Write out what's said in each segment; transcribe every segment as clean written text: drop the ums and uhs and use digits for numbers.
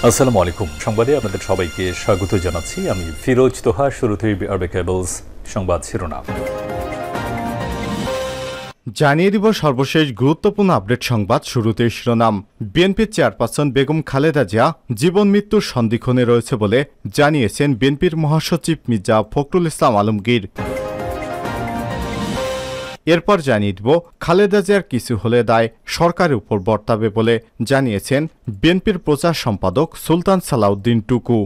আসসালামু আলাইকুম। সংবাদে আপনাদের সবাইকে স্বাগত জানাচ্ছি। আমি ফিরোজ তোহা। শুরুতেই আরবে কেবলস সংবাদ শিরোনাম জানিয়ে দিব সর্বশেষ গুরুত্বপূর্ণ আপডেট সংবাদ। শুরুতেই শিরোনাম। বিএনপির চেয়ারপারসন বেগম খালেদা জিয়া জীবন মৃত্যুর সন্দিক্ষণে রয়েছে বলে জানিয়েছেন বিএনপির মহাসচিব মির্জা ফখরুল ইসলাম আলমগীর। এরপর জানিয়ে দিব খালেদা জিয়ার কিছু হলে দায় সরকারের উপর বর্তাবে বলে জানিয়েছেন বিএনপির প্রচার সম্পাদক সুলতান সালাউদ্দিন টুকু।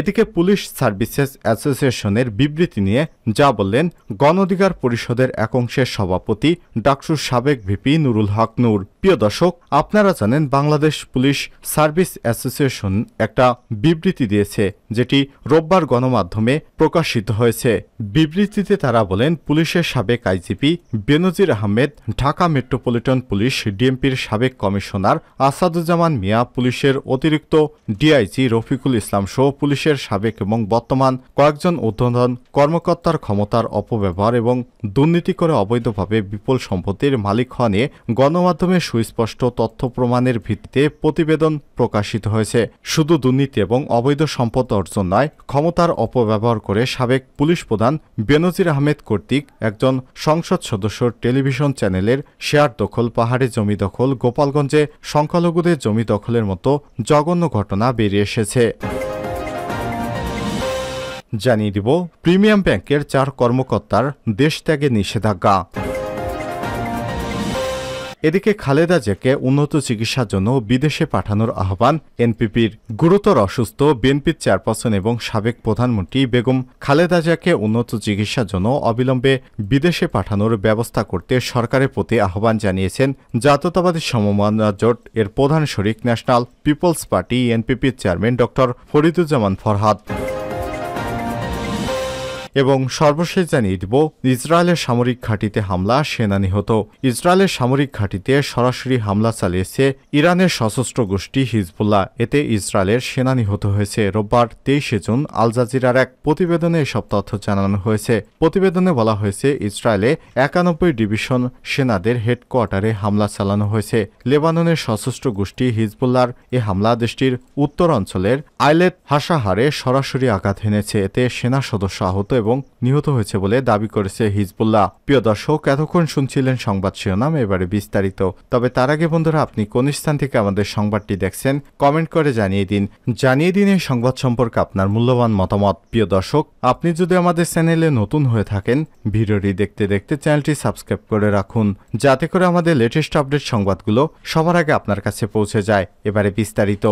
এদিকে পুলিশ সার্ভিসেস অ্যাসোসিয়েশনের বিবৃতি নিয়ে যা বললেন গণ অধিকার পরিষদের এক অংশের সভাপতি ডাকসুর সাবেক ভিপি নুরুল হক নূর। প্রিয় দর্শক, আপনারা জানেন বাংলাদেশ পুলিশ সার্ভিস অ্যাসোসিয়েশন একটা বিবৃতি দিয়েছে, যেটি রোববার গণমাধ্যমে প্রকাশিত হয়েছে। বিবৃতিতে তারা বলেন পুলিশের সাবেক আইজিপি বেনজির আহমেদ, ঢাকা মেট্রোপলিটন পুলিশ ডিএমপির সাবেক কমিশনার আসাদুজ্জামান মিয়া, পুলিশের অতিরিক্ত ডিআইজি রফিকুল ইসলাম সহ পুলিশের সাবেক এবং বর্তমান কয়েকজন ঊর্ধ্বতন কর্মকর্তার ক্ষমতার অপব্যবহার এবং দুর্নীতি করে অবৈধভাবে বিপুল সম্পত্তির মালিক হওয়া নিয়ে গণমাধ্যমে সুস্পষ্ট তথ্য প্রমাণের ভিত্তিতে প্রতিবেদন প্রকাশিত হয়েছে। শুধু দুর্নীতি এবং অবৈধ সম্পদ অর্জন নয়, ক্ষমতার অপব্যবহার করে সাবেক পুলিশ প্রধান বেনজির আহমেদ কর্তৃক একজন সংসদ সদস্যর টেলিভিশন চ্যানেলের শেয়ার দখল, পাহাড়ে জমি দখল, গোপালগঞ্জে সংখ্যালঘুদের জমি দখলের মতো জঘন্য ঘটনা বেরিয়ে এসেছে। জানিয়ে দিব প্রিমিয়াম ব্যাংকের 4 কর্মকর্তার দেশ ত্যাগে নিষেধাজ্ঞা। এদিকে খালেদা জিয়াকে উন্নত চিকিৎসার জন্য বিদেশে পাঠানোর আহ্বান এনপিপির। গুরুতর অসুস্থ বিএনপির চেয়ারপারসন এবং সাবেক প্রধানমন্ত্রী বেগম খালেদা জিয়াকে উন্নত চিকিৎসার জন্য অবিলম্বে বিদেশে পাঠানোর ব্যবস্থা করতে সরকারের প্রতি আহ্বান জানিয়েছেন জাতীয়তাবাদী সমমনা জোট এর প্রধান শরিক ন্যাশনাল পিপলস পার্টি এনপিপির চেয়ারম্যান ড ফরিদুজ্জামান ফরহাদ। এবং সর্বশেষ জানিয়ে দিব ইসরায়েলের সামরিক ঘাঁটিতে হামলা, সেনা নিহত। ইসরায়েলের সামরিক ঘাঁটিতে সরাসরি হামলা চালিয়েছে ইরানের সশস্ত্র গোষ্ঠী হিজবুল্লাহ। এতে ইসরায়েলের সেনা নিহত হয়েছে। রোববার 23 জুন আল জাজিরার এক প্রতিবেদনে এসব তথ্য জানানো হয়েছে। প্রতিবেদনে বলা হয়েছে ইসরায়েলে 91 ডিভিশন সেনাদের হেডকোয়ার্টারে হামলা চালানো হয়েছে। লেবাননের সশস্ত্র গোষ্ঠী হিজবুল্লাহর এ হামলা দেশটির উত্তর অঞ্চলের আইলেট হাসাহারে সরাসরি আঘাত হেনেছে। এতে সেনা সদস্য আহত এবং নিহত হয়েছে বলে দাবি করেছে হিজবুল্লাহ। প্রিয় দর্শক, এতক্ষণ শুনছিলেন সংবাদ শিরোনাম, এবারে বিস্তারিত। তবে তার আগে বন্ধুরা, আপনি কোন স্থান থেকে আমাদের সংবাদটি দেখছেন কমেন্ট করে জানিয়ে দিন এই সংবাদ সম্পর্কে আপনার মূল্যবান মতামত। প্রিয় দর্শক, আপনি যদি আমাদের চ্যানেলে নতুন হয়ে থাকেন, ভিডিওটি দেখতে দেখতে চ্যানেলটি সাবস্ক্রাইব করে রাখুন, যাতে করে আমাদের লেটেস্ট আপডেট সংবাদগুলো সবার আগে আপনার কাছে পৌঁছে যায়। এবারে বিস্তারিত।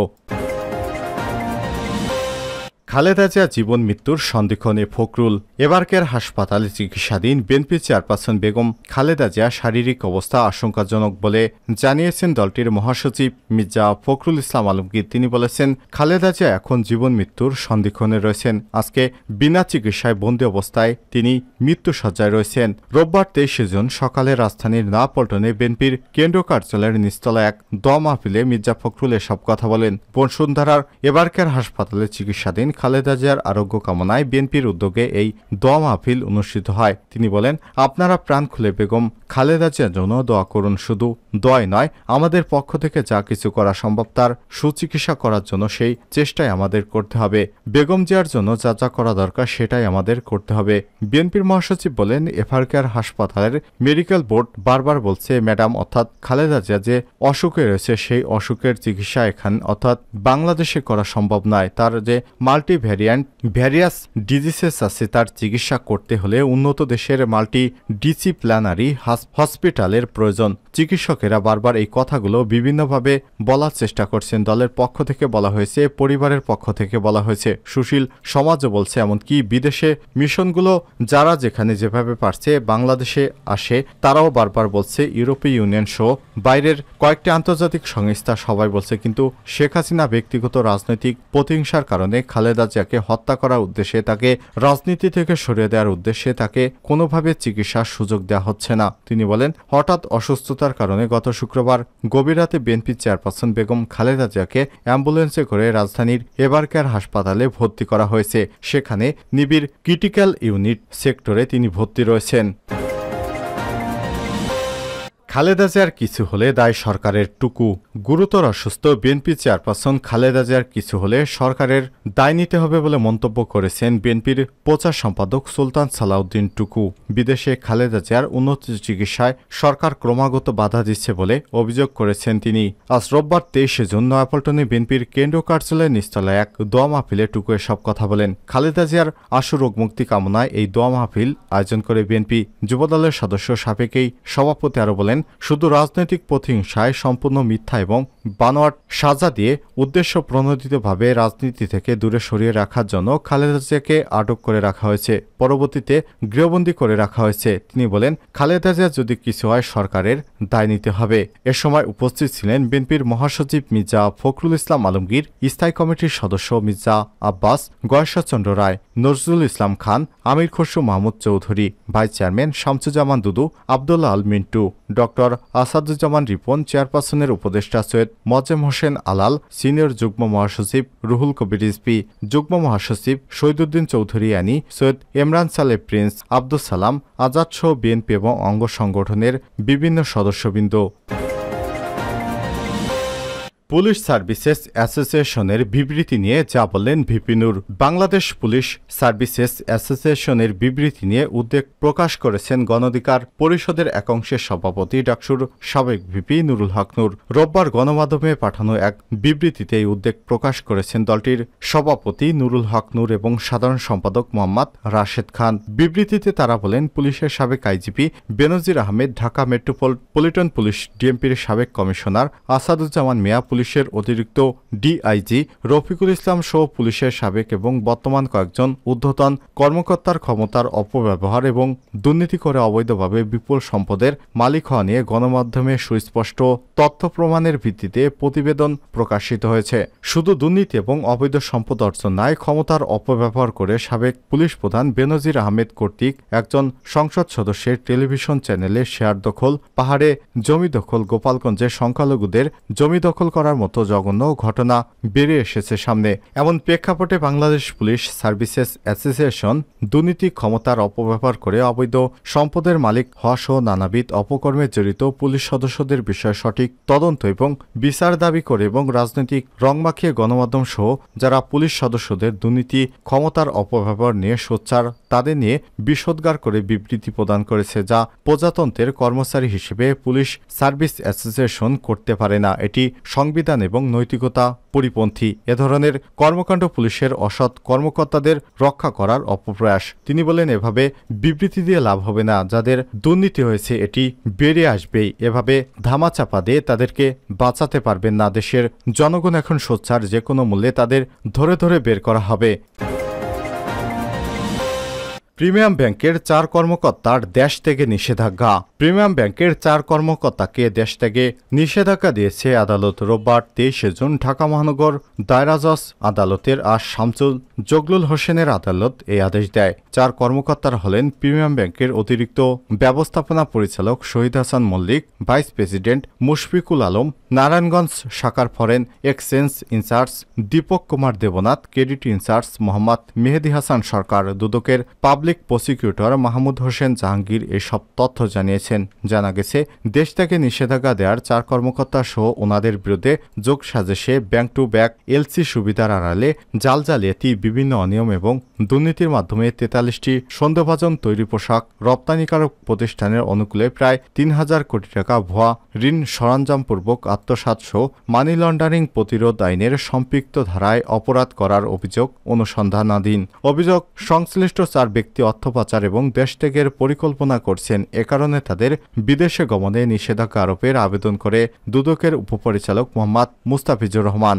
খালেদা জিয়া জীবন মৃত্যুর সন্দিক্ষণে ফখরুল। এবারকের হাসপাতালে চিকিৎসাধীন বিএনপি চেয়ারপারসন বেগম খালেদা জিয়া শারীরিক অবস্থা আশঙ্কাজনক বলে জানিয়েছেন দলটির মহাসচিব মির্জা ফখরুল ইসলাম আলমগীর। তিনি বলেছেন, খালেদা জিয়া এখন জীবন মৃত্যুর সন্দিক্ষণে রয়েছেন। আজকে বিনা চিকিৎসায় বন্দী অবস্থায় তিনি মৃত্যুসজ্জায় রয়েছেন। রোববার 23 জুন সকালে রাজধানীর নয়াপল্টনে বিএনপির কেন্দ্রীয় কার্যালয়ের নিচতলা এক দোয়া মাহফিলে মির্জা ফখরুল এসব কথা বলেন। বসুন্ধরার এবারকের হাসপাতালে চিকিৎসাধীন খালেদা জিয়ার আরোগ্য কামনায় বিএনপির উদ্যোগে এই দোয়া মাহফিল অনুষ্ঠিত হয়। তিনি বলেন, আপনারা প্রাণ খুলে বেগম খালেদা জিয়ার জন্য দোয়া করুন। শুধু দোয়াই নয়, আমাদের পক্ষ থেকে যা কিছু করা সম্ভব তার সুচিকিৎসা করার জন্য সেই চেষ্টাই আমাদের করতে হবে। বেগম জিয়ার জন্য যা যা করা দরকার সেটাই আমাদের করতে হবে। বিএনপির মহাসচিব বলেন, এফআরকেআর হাসপাতালের মেডিকেল বোর্ড বারবার বলছে, ম্যাডাম অর্থাৎ খালেদা জিয়া যে অসুখে রয়েছে সেই অসুখের চিকিৎসা এখান অর্থাৎ বাংলাদেশে করা সম্ভব নয়। তার যে ভ্যারিয়াস ডিজিসেস আছে তার চিকিৎসা করতে হলে উন্নত দেশের মাল্টিডিসিপ্লিনারি হসপিটালের প্রয়োজন। চিকিৎসকেরা বারবার এই কথাগুলো বিভিন্নভাবে বলার চেষ্টা করছেন। দলের পক্ষ থেকে বলা হয়েছে, পরিবারের পক্ষ থেকে বলা হয়েছে, সুশীল সমাজও বলছে, এমনকি বিদেশে মিশনগুলো যারা যেখানে যেভাবে পারছে বাংলাদেশে আসে তারাও বারবার বলছে, ইউরোপীয় ইউনিয়ন সহ বাইরের কয়েকটি আন্তর্জাতিক সংস্থা সবাই বলছে। কিন্তু শেখ হাসিনা ব্যক্তিগত রাজনৈতিক প্রতিহিংসার কারণে খালেদা জিয়াকে হত্যা করার উদ্দেশ্যে, তাকে রাজনীতি থেকে সরিয়ে দেওয়ার উদ্দেশ্যে তাকে কোনোভাবে চিকিৎসার সুযোগ দেওয়া হচ্ছে না। তিনি বলেন, হঠাৎ অসুস্থতার কারণে গত শুক্রবার গভীর রাতে বিএনপি চেয়ারপারসন বেগম খালেদা জিয়াকে অ্যাম্বুলেন্সে করে রাজধানীর এবারকেয়ার হাসপাতালে ভর্তি করা হয়েছে। সেখানে নিবিড় ক্রিটিক্যাল ইউনিট সেক্টরে তিনি ভর্তি রয়েছেন। খালেদা জিয়ার কিছু হলে দায় সরকারের টুকু। গুরুতর অসুস্থ বিএনপি চেয়ারপারসন খালেদা জিয়ার কিছু হলে সরকারের দায় নিতে হবে বলে মন্তব্য করেছেন বিএনপির প্রচার সম্পাদক সুলতান সালাউদ্দিন টুকু। বিদেশে খালেদা জিয়ার উন্নত চিকিৎসায় সরকার ক্রমাগত বাধা দিচ্ছে বলে অভিযোগ করেছেন তিনি। আজ রোববার 23 জুন নয়াপল্টনে বিএনপির কেন্দ্রীয় কার্যালয়ের নিচতলায় এক দোয়া মাহফিলে টুকু এসব কথা বলেন। খালেদা জিয়ার আশু রোগ মুক্তি কামনায় এই দোয়া মাহফিল আয়োজন করে বিএনপি যুবদলের সদস্য সাবেকেই সভাপতি আরও বলেন, শুধু রাজনৈতিক প্রতিহিংসায় সম্পূর্ণ মিথ্যা এবং বানোয়াট সাজা দিয়ে উদ্দেশ্য প্রণোদিতভাবে রাজনীতি থেকে দূরে সরিয়ে রাখার জন্য খালেদা জিয়াকে আটক করে রাখা হয়েছে, পরবর্তীতে গৃহবন্দী করে রাখা হয়েছে। তিনি বলেন, খালেদা জিয়া যদি কিছু হয় সরকারের দায় নিতে হবে। এ সময় উপস্থিত ছিলেন বিএনপির মহাসচিব মির্জা ফখরুল ইসলাম আলমগীর, স্থায়ী কমিটির সদস্য মির্জা আব্বাস, গয়েশ্বরচন্দ্র রায়, নজরুল ইসলাম খান, আমির খসরু মাহমুদ চৌধুরী, ভাইস চেয়ারম্যান শামসুজ্জামান দুদু, আব্দুল্লাহ আল মিন্টু, ডক্টর আসাদুজ্জামান রিপন, চেয়ারপারসনের উপদেষ্টা সৈয়দ মোয়াজ্জেম হোসেন আলাল, সিনিয়র যুগ্ম মহাসচিব রুহুল কবির রিজভী, যুগ্ম মহাসচিব শহীদুদ্দিন চৌধুরী আনি, সৈয়দ ইমরান সালে প্রিন্স, আব্দুস সালাম আজাদ সহ বিএনপি এবং অঙ্গ সংগঠনের বিভিন্ন সদস্যবৃন্দ। পুলিশ সার্ভিসেস অ্যাসোসিয়েশনের বিবৃতি নিয়ে যা বললেন ভিপি নূর। বাংলাদেশ পুলিশ সার্ভিসেস অ্যাসোসিয়েশনের বিবৃতি নিয়ে উদ্বেগ প্রকাশ করেছেন গণঅধিকার পরিষদের একাংশের সভাপতি ডাকসুর সাবেক ভিপি নুরুল হক নূর। রোববার গণমাধ্যমে পাঠানো এক বিবৃতিতে এই উদ্বেগ প্রকাশ করেছেন দলটির সভাপতি নুরুল হক নূর এবং সাধারণ সম্পাদক মোহাম্মদ রাশেদ খান। বিবৃতিতে তারা বলেন, পুলিশের সাবেক আইজিপি বেনজির আহমেদ, ঢাকা মেট্রোপলিটন পুলিশ ডিএমপির সাবেক কমিশনার আসাদুজ্জামান মিয়া, পুলিশের অতিরিক্ত ডিআইজি রফিকুল ইসলাম সহ পুলিশের সাবেক এবং বর্তমান কয়েকজন ঊর্ধ্বতন কর্মকর্তার ক্ষমতার অপব্যবহার এবং দুর্নীতি করে অবৈধভাবে বিপুল সম্পদের মালিক হওয়া নিয়ে গণমাধ্যমে সুস্পষ্ট তথ্য প্রমাণের ভিত্তিতে প্রতিবেদন প্রকাশিত হয়েছে। শুধু দুর্নীতি এবং অবৈধ সম্পদ অর্জন নয়, ক্ষমতার অপব্যবহার করে সাবেক পুলিশ প্রধান বেনজির আহমেদ কর্তৃক একজন সংসদ সদস্যের টেলিভিশন চ্যানেলে শেয়ার দখল, পাহাড়ে জমি দখল, গোপালগঞ্জে সংখ্যালঘুদের জমি দখল করার মতো জঘন্য ঘটনা বেরিয়ে এসেছে সামনে। এমন প্রেক্ষাপটে বাংলাদেশ পুলিশ সার্ভিসেস অ্যাসোসিয়েশন দুর্নীতি, ক্ষমতার অপব্যবহার করে অবৈধ সম্পদের মালিক হওয়া সহ নানাবিধ অপকর্মে জড়িত পুলিশ সদস্যদের বিষয়ে সঠিক তদন্ত এবং বিচার দাবি করে এবং রাজনৈতিক রং মাখিয়ে গণমাধ্যম সহ যারা পুলিশ সদস্যদের দুর্নীতি, ক্ষমতার অপব্যবহার নিয়ে সোচ্চার তাদের নিয়ে বিষোদ্গার করে বিবৃতি প্রদান করেছে, যা প্রজাতন্ত্রের কর্মচারী হিসেবে পুলিশ সার্ভিস অ্যাসোসিয়েশন করতে পারে না। এটি সংবিধান এবং নৈতিকতা পরিপন্থী। এ ধরনের কর্মকাণ্ড পুলিশের অসৎ কর্মকর্তাদের রক্ষা করার অপপ্রয়াস। তিনি বলেন, এভাবে বিবৃতি দিয়ে লাভ হবে না। যাদের দুর্নীতি হয়েছে এটি বেরিয়ে আসবেই। এভাবে ধামাচাপা দিয়ে তাদেরকে বাঁচাতে পারবেন না। দেশের জনগণ এখন সোচ্চার, যে কোনো মূল্যে তাদের ধরে ধরে বের করা হবে। প্রিমিয়াম ব্যাংকের 4 কর্মকর্তার দেশ থেকে নিষেধাজ্ঞা। প্রিমিয়াম ব্যাংকের 4 কর্মকর্তাকে দেশ থেকে নিষেধাজ্ঞা দিয়েছে আদালত। রোববার 23 জুন ঢাকা মহানগর দায়রা জজ আদালতের শামসুল জগলুল হোসেনের আদালত এই আদেশ দেয়। 4 কর্মকর্তারা হলেন প্রিমিয়াম ব্যাংকের অতিরিক্ত ব্যবস্থাপনা পরিচালক শহীদ হাসান মল্লিক, ভাইস প্রেসিডেন্ট মুশফিকুল আলম, নারায়ণগঞ্জ শাখার foreign exchange incharge Dipak Kumar Debnath, credit incharge Mohammad Mehedi Hasan Sarkar, দুদকের পাবলিক প্রসিকিউটর মাহমুদ হোসেন জাহাঙ্গীর এসব তথ্য জানিয়েছেন। জানা গেছে, দেশ থেকে নিষেধাজ্ঞা দেওয়ার 4 কর্মকর্তা সহ ওনাদের বিরুদ্ধে যোগ সাজেশে ব্যাংক টু ব্যাংক এলসি সুবিধার আড়ালে জাল জালিয়াতি, বিভিন্ন অনিয়ম এবং দুর্নীতির মাধ্যমে 43টি সন্দেহভাজন তৈরি পোশাক রপ্তানিকারক প্রতিষ্ঠানের অনুকূলে প্রায় 3000 কোটি টাকা ভুয়া ঋণ সরঞ্জামপূর্বক আত্মসাৎ সহ মানি লন্ডারিং প্রতিরোধ আইনের সম্পৃক্ত ধারায় অপরাধ করার অভিযোগ অনুসন্ধানাধীন। অভিযোগ, সংশ্লিষ্ট 4 ব্যক্তি অর্থ পাচার এবং দেশ ত্যাগের পরিকল্পনা করছেন। এ কারণে তাদের বিদেশে গমনে নিষেধাজ্ঞা আরোপের আবেদন করে দুদকের উপপরিচালক মোহাম্মদ মুস্তাফিজুর রহমান।